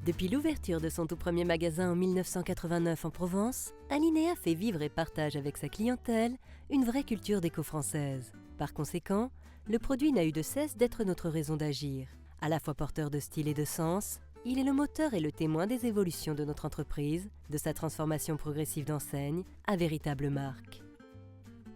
Depuis l'ouverture de son tout premier magasin en 1989 en Provence, Alinea fait vivre et partage avec sa clientèle une vraie culture d'éco-française. Par conséquent, le produit n'a eu de cesse d'être notre raison d'agir. À la fois porteur de style et de sens, il est le moteur et le témoin des évolutions de notre entreprise, de sa transformation progressive d'enseigne à véritable marque.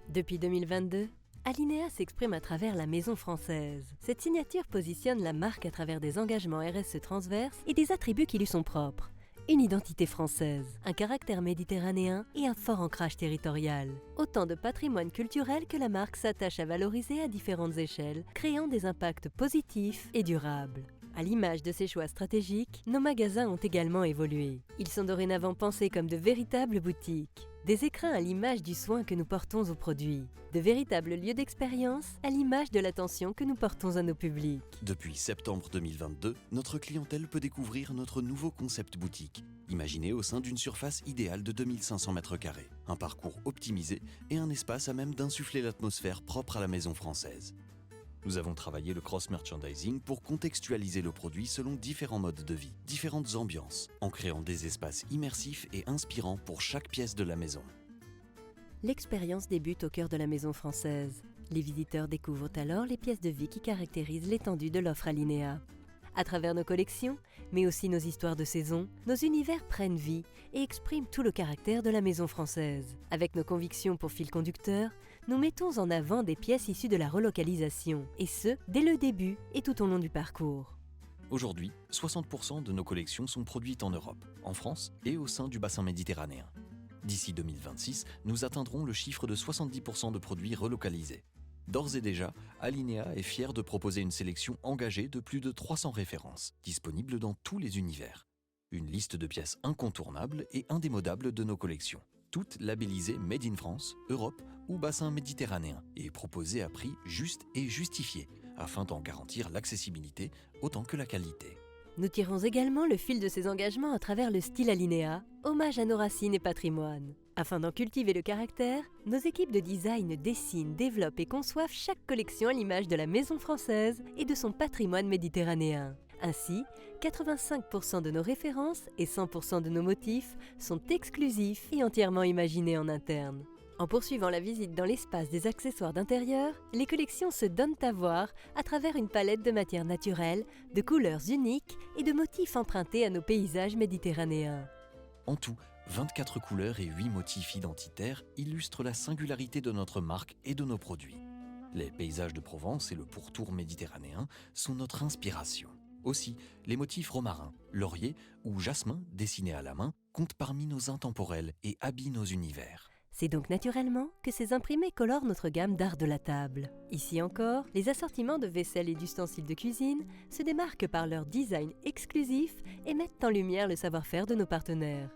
Depuis 2022, Alinea s'exprime à travers la maison française. Cette signature positionne la marque à travers des engagements RSE transverses et des attributs qui lui sont propres. Une identité française, un caractère méditerranéen et un fort ancrage territorial. Autant de patrimoine culturel que la marque s'attache à valoriser à différentes échelles, créant des impacts positifs et durables. À l'image de ces choix stratégiques, nos magasins ont également évolué. Ils sont dorénavant pensés comme de véritables boutiques. Des écrins à l'image du soin que nous portons aux produits. De véritables lieux d'expérience à l'image de l'attention que nous portons à nos publics. Depuis septembre 2022, notre clientèle peut découvrir notre nouveau concept boutique, imaginé au sein d'une surface idéale de 2500 m². Un parcours optimisé et un espace à même d'insuffler l'atmosphère propre à la maison française. Nous avons travaillé le cross-merchandising pour contextualiser le produit selon différents modes de vie, différentes ambiances, en créant des espaces immersifs et inspirants pour chaque pièce de la maison. L'expérience débute au cœur de la maison française. Les visiteurs découvrent alors les pièces de vie qui caractérisent l'étendue de l'offre Alinea. À travers nos collections, mais aussi nos histoires de saison, nos univers prennent vie et expriment tout le caractère de la maison française. Avec nos convictions pour fil conducteur, nous mettons en avant des pièces issues de la relocalisation, et ce, dès le début et tout au long du parcours. Aujourd'hui, 60% de nos collections sont produites en Europe, en France et au sein du bassin méditerranéen. D'ici 2026, nous atteindrons le chiffre de 70% de produits relocalisés. D'ores et déjà, Alinea est fier de proposer une sélection engagée de plus de 300 références, disponibles dans tous les univers. Une liste de pièces incontournables et indémodables de nos collections, toutes labellisées Made in France, Europe ou bassin méditerranéen, et proposées à prix juste et justifié, afin d'en garantir l'accessibilité autant que la qualité. Nous tirons également le fil de ces engagements à travers le style Alinea, hommage à nos racines et patrimoine. Afin d'en cultiver le caractère, nos équipes de design dessinent, développent et conçoivent chaque collection à l'image de la maison française et de son patrimoine méditerranéen. Ainsi, 85% de nos références et 100% de nos motifs sont exclusifs et entièrement imaginés en interne. En poursuivant la visite dans l'espace des accessoires d'intérieur, les collections se donnent à voir à travers une palette de matières naturelles, de couleurs uniques et de motifs empruntés à nos paysages méditerranéens. En tout, 24 couleurs et 8 motifs identitaires illustrent la singularité de notre marque et de nos produits. Les paysages de Provence et le pourtour méditerranéen sont notre inspiration. Aussi, les motifs romarins, laurier ou jasmin dessinés à la main comptent parmi nos intemporels et habillent nos univers. C'est donc naturellement que ces imprimés colorent notre gamme d'art de la table. Ici encore, les assortiments de vaisselle et d'ustensiles de cuisine se démarquent par leur design exclusif et mettent en lumière le savoir-faire de nos partenaires.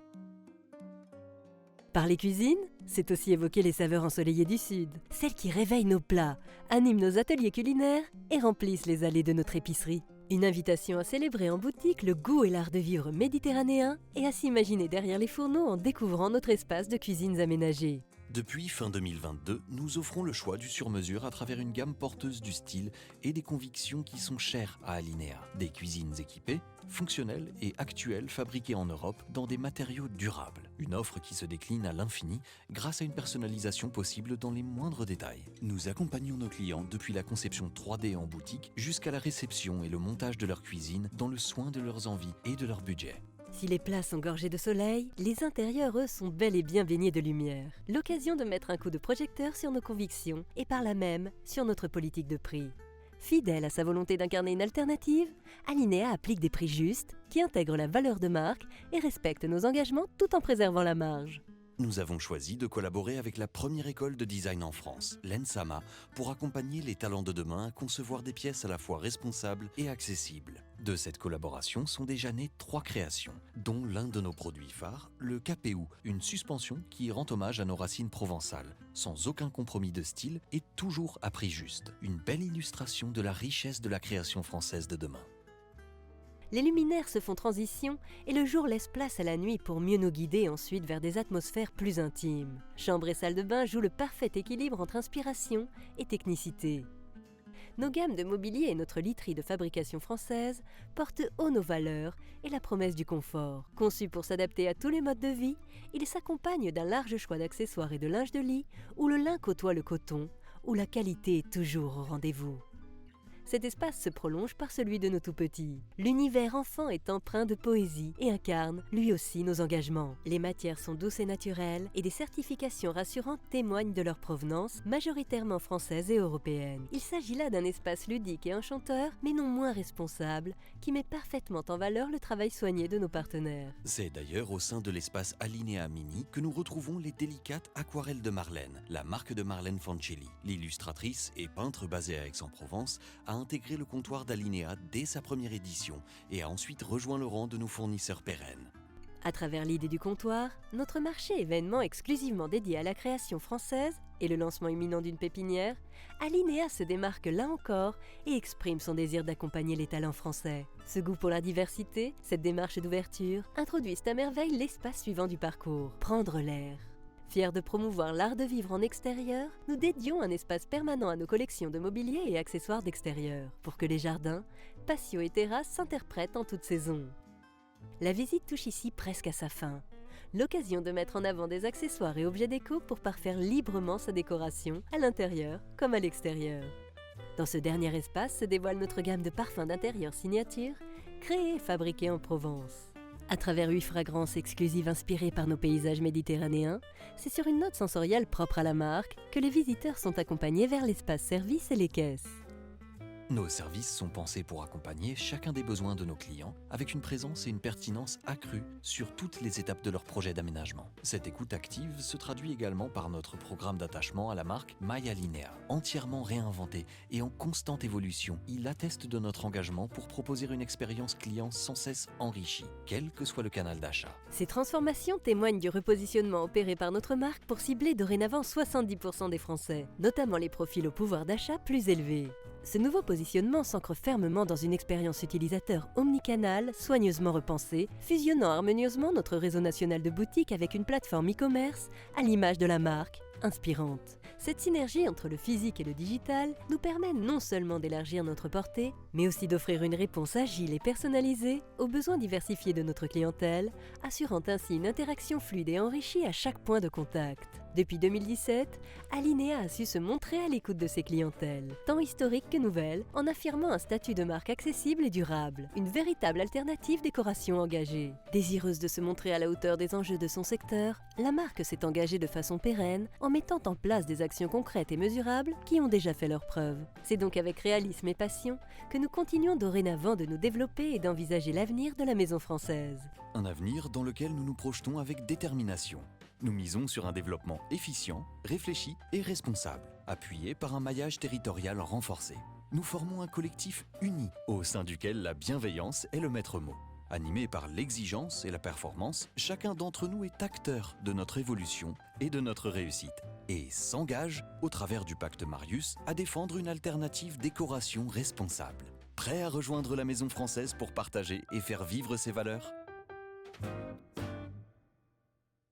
Parler cuisine, c'est aussi évoquer les saveurs ensoleillées du Sud, celles qui réveillent nos plats, animent nos ateliers culinaires et remplissent les allées de notre épicerie. Une invitation à célébrer en boutique le goût et l'art de vivre méditerranéen et à s'imaginer derrière les fourneaux en découvrant notre espace de cuisines aménagées. Depuis fin 2022, nous offrons le choix du sur-mesure à travers une gamme porteuse du style et des convictions qui sont chères à Alinea. Des cuisines équipées, fonctionnelles et actuelles fabriquées en Europe dans des matériaux durables. Une offre qui se décline à l'infini grâce à une personnalisation possible dans les moindres détails. Nous accompagnons nos clients depuis la conception 3D en boutique jusqu'à la réception et le montage de leur cuisine dans le soin de leurs envies et de leur budget. Si les plats sont gorgés de soleil, les intérieurs, eux, sont bel et bien baignés de lumière. L'occasion de mettre un coup de projecteur sur nos convictions et par là même sur notre politique de prix. Fidèle à sa volonté d'incarner une alternative, Alinea applique des prix justes qui intègrent la valeur de marque et respectent nos engagements tout en préservant la marge. Nous avons choisi de collaborer avec la première école de design en France, l'ENSAMA, pour accompagner les talents de demain à concevoir des pièces à la fois responsables et accessibles. De cette collaboration sont déjà nées 3 créations, dont l'un de nos produits phares, le KPU, une suspension qui rend hommage à nos racines provençales, sans aucun compromis de style et toujours à prix juste. Une belle illustration de la richesse de la création française de demain. Les luminaires se font transition et le jour laisse place à la nuit pour mieux nous guider ensuite vers des atmosphères plus intimes. Chambre et salle de bain jouent le parfait équilibre entre inspiration et technicité. Nos gammes de mobilier et notre literie de fabrication française portent haut nos valeurs et la promesse du confort. Conçus pour s'adapter à tous les modes de vie, ils s'accompagnent d'un large choix d'accessoires et de linge de lit où le lin côtoie le coton, où la qualité est toujours au rendez-vous. Cet espace se prolonge par celui de nos tout-petits. L'univers enfant est empreint de poésie et incarne, lui aussi, nos engagements. Les matières sont douces et naturelles et des certifications rassurantes témoignent de leur provenance, majoritairement française et européenne. Il s'agit là d'un espace ludique et enchanteur, mais non moins responsable, qui met parfaitement en valeur le travail soigné de nos partenaires. C'est d'ailleurs au sein de l'espace Alinea Mini que nous retrouvons les délicates aquarelles de Marlène, la marque de Marlène Fancelli. L'illustratrice et peintre basée à Aix-en-Provence a intégré le comptoir d'Alinea dès sa première édition et a ensuite rejoint le rang de nos fournisseurs pérennes. À travers l'idée du comptoir, notre marché événement exclusivement dédié à la création française et le lancement imminent d'une pépinière, Alinea se démarque là encore et exprime son désir d'accompagner les talents français. Ce goût pour la diversité, cette démarche d'ouverture, introduisent à merveille l'espace suivant du parcours, prendre l'air. Fiers de promouvoir l'art de vivre en extérieur, nous dédions un espace permanent à nos collections de mobilier et accessoires d'extérieur, pour que les jardins, patios et terrasses s'interprètent en toute saison. La visite touche ici presque à sa fin. L'occasion de mettre en avant des accessoires et objets déco pour parfaire librement sa décoration, à l'intérieur comme à l'extérieur. Dans ce dernier espace se dévoile notre gamme de parfums d'intérieur signature, créés et fabriqués en Provence. À travers 8 fragrances exclusives inspirées par nos paysages méditerranéens, c'est sur une note sensorielle propre à la marque que les visiteurs sont accompagnés vers l'espace service et les caisses. Nos services sont pensés pour accompagner chacun des besoins de nos clients avec une présence et une pertinence accrues sur toutes les étapes de leur projet d'aménagement. Cette écoute active se traduit également par notre programme d'attachement à la marque My Alinea. Entièrement réinventé et en constante évolution, il atteste de notre engagement pour proposer une expérience client sans cesse enrichie, quel que soit le canal d'achat. Ces transformations témoignent du repositionnement opéré par notre marque pour cibler dorénavant 70% des Français, notamment les profils au pouvoir d'achat plus élevé. Ce nouveau positionnement s'ancre fermement dans une expérience utilisateur omnicanale, soigneusement repensée, fusionnant harmonieusement notre réseau national de boutiques avec une plateforme e-commerce à l'image de la marque, inspirante. Cette synergie entre le physique et le digital nous permet non seulement d'élargir notre portée, mais aussi d'offrir une réponse agile et personnalisée aux besoins diversifiés de notre clientèle, assurant ainsi une interaction fluide et enrichie à chaque point de contact. Depuis 2017, Alinea a su se montrer à l'écoute de ses clientèles, tant historiques que nouvelles, en affirmant un statut de marque accessible et durable, une véritable alternative décoration engagée. Désireuse de se montrer à la hauteur des enjeux de son secteur, la marque s'est engagée de façon pérenne en mettant en place des actions concrètes et mesurables qui ont déjà fait leurs preuves. C'est donc avec réalisme et passion que nous continuons dorénavant de nous développer et d'envisager l'avenir de la maison française. Un avenir dans lequel nous nous projetons avec détermination. Nous misons sur un développement efficient, réfléchi et responsable, appuyé par un maillage territorial renforcé. Nous formons un collectif uni, au sein duquel la bienveillance est le maître mot. Animé par l'exigence et la performance, chacun d'entre nous est acteur de notre évolution et de notre réussite, et s'engage, au travers du pacte Marius, à défendre une alternative décoration responsable. Prêt à rejoindre la maison française pour partager et faire vivre ses valeurs ?